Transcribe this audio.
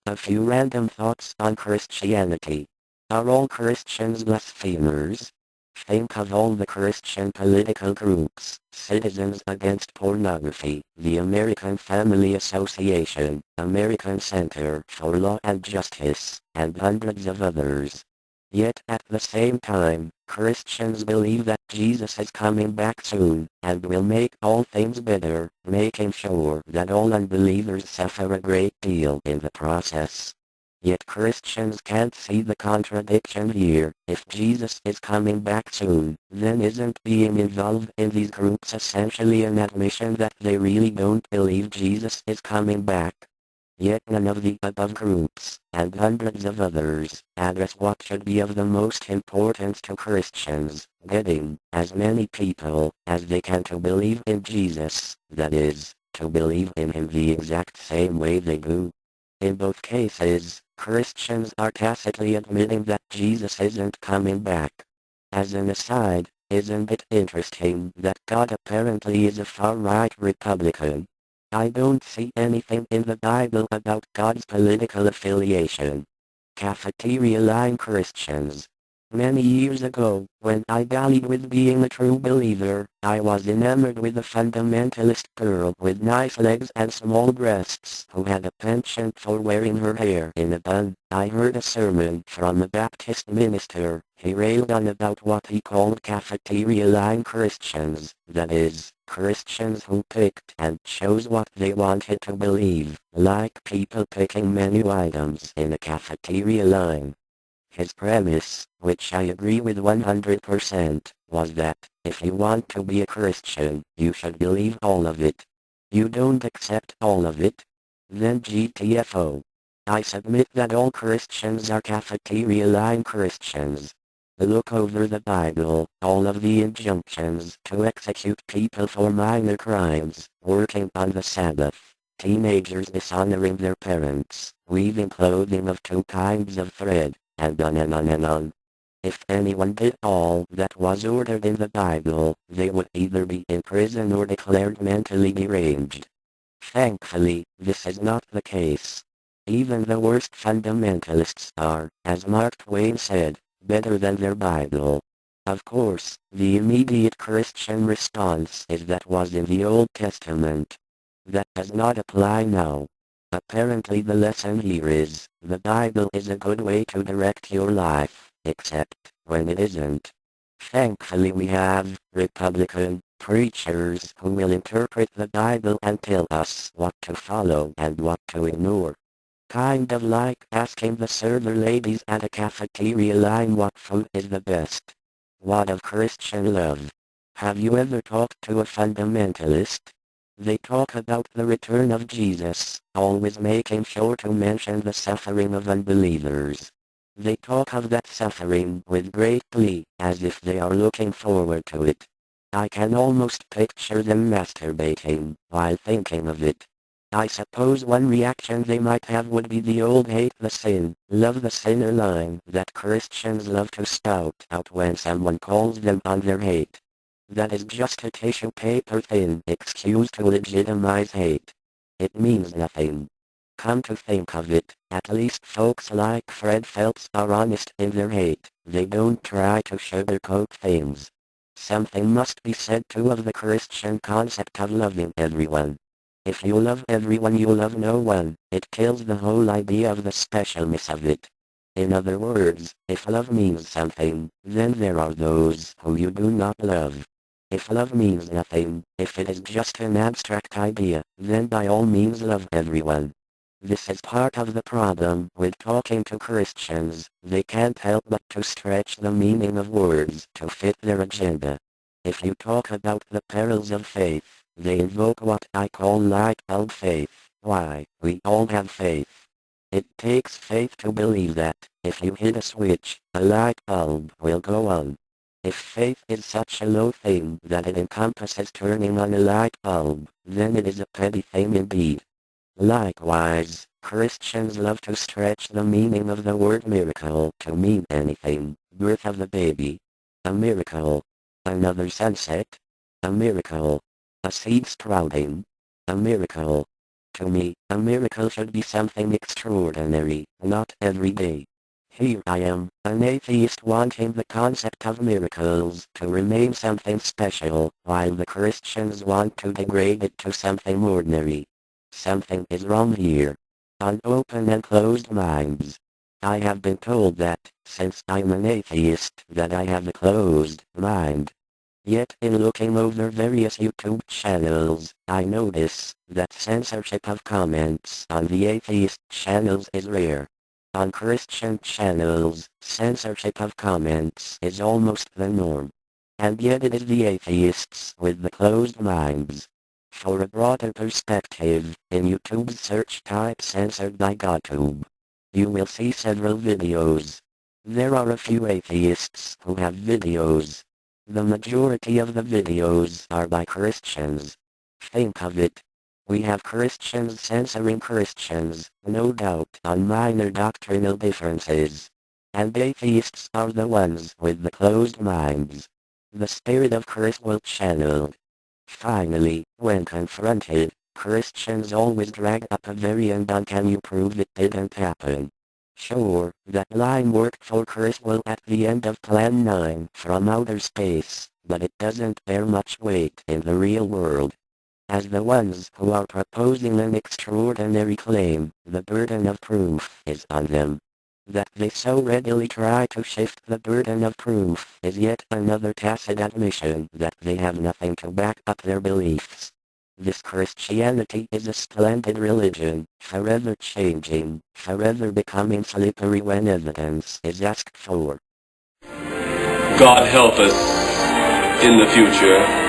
A few random thoughts on Christianity. Are all Christians blasphemers? Think of all the Christian political groups: Citizens Against Pornography, the American Family Association, American Center for Law and Justice, and hundreds of others. Yet at the same time, Christians believe that Jesus is coming back soon, and will make all things better, making sure that all unbelievers suffer a great deal in the process. Yet Christians can't see the contradiction here. If Jesus is coming back soon, then isn't being involved in these groups essentially an admission that they really don't believe Jesus is coming back? Yet none of the above groups, and hundreds of others, address what should be of the most importance to Christians: getting as many people as they can to believe in Jesus, that is, to believe in him the exact same way they do. In both cases, Christians are tacitly admitting that Jesus isn't coming back. As an aside, isn't it interesting that God apparently is a far-right Republican? I don't see anything in the Bible about God's political affiliation. Cafeteria line Christians. Many years ago, when I dallied with being a true believer, I was enamored with a fundamentalist girl with nice legs and small breasts who had a penchant for wearing her hair in a bun. I heard a sermon from a Baptist minister. He railed on about what he called cafeteria line Christians, that is, Christians who picked and chose what they wanted to believe, like people picking menu items in a cafeteria line. His premise, which I agree with 100%, was that, if you want to be a Christian, you should believe all of it. You don't accept all of it? Then GTFO. I submit that all Christians are cafeteria line Christians. Look over the Bible, all of the injunctions to execute people for minor crimes, working on the Sabbath, teenagers dishonoring their parents, weaving clothing of two kinds of thread, and on and on and on. If anyone did all that was ordered in the Bible, they would either be in prison or declared mentally deranged. Thankfully, this is not the case. Even the worst fundamentalists are, as Mark Twain said, better than their Bible. Of course, the immediate Christian response is that was in the Old Testament. That does not apply now. Apparently the lesson here is, the Bible is a good way to direct your life, except when it isn't. Thankfully we have Republican preachers who will interpret the Bible and tell us what to follow and what to ignore. Kind of like asking the server ladies at a cafeteria line what food is the best. What of Christian love? Have you ever talked to a fundamentalist? They talk about the return of Jesus, always making sure to mention the suffering of unbelievers. They talk of that suffering with great glee, as if they are looking forward to it. I can almost picture them masturbating while thinking of it. I suppose one reaction they might have would be the old hate the sin, love the sinner line that Christians love to spout out when someone calls them on their hate. That is just a tissue paper thin excuse to legitimize hate. It means nothing. Come to think of it, at least folks like Fred Phelps are honest in their hate. They don't try to sugarcoat things. Something must be said too of the Christian concept of loving everyone. If you love everyone you love no one, it kills the whole idea of the specialness of it. In other words, if love means something, then there are those who you do not love. If love means nothing, if it is just an abstract idea, then by all means love everyone. This is part of the problem with talking to Christians. They can't help but to stretch the meaning of words to fit their agenda. If you talk about the perils of faith, they invoke what I call light bulb faith. Why, we all have faith. It takes faith to believe that, if you hit a switch, a light bulb will go on. If faith is such a low thing that it encompasses turning on a light bulb, then it is a petty thing indeed. Likewise, Christians love to stretch the meaning of the word miracle to mean anything. Birth of the baby. A miracle. Another sunset. A miracle. A seed sprouting. A miracle. To me, a miracle should be something extraordinary, not everyday. Here I am, an atheist wanting the concept of miracles to remain something special, while the Christians want to degrade it to something ordinary. Something is wrong here. On open and closed minds. I have been told that, since I'm an atheist, that I have a closed mind. Yet in looking over various YouTube channels, I notice that censorship of comments on the atheist channels is rare. On Christian channels, censorship of comments is almost the norm. And yet it is the atheists with the closed minds. For a broader perspective, in YouTube's search type censored by GodTube, you will see several videos. There are a few atheists who have videos. The majority of the videos are by Christians. Think of it. We have Christians censoring Christians, no doubt on minor doctrinal differences. And atheists are the ones with the closed minds. The spirit of Chris will channeled. Finally, when confronted, Christians always drag up a variant on can you prove it didn't happen. Sure, that line worked for Criswell at the end of Plan 9 from outer space, but it doesn't bear much weight in the real world. As the ones who are proposing an extraordinary claim, the burden of proof is on them. That they so readily try to shift the burden of proof is yet another tacit admission that they have nothing to back up their beliefs. This Christianity is a splendid religion, forever changing, forever becoming slippery when evidence is asked for. God help us in the future.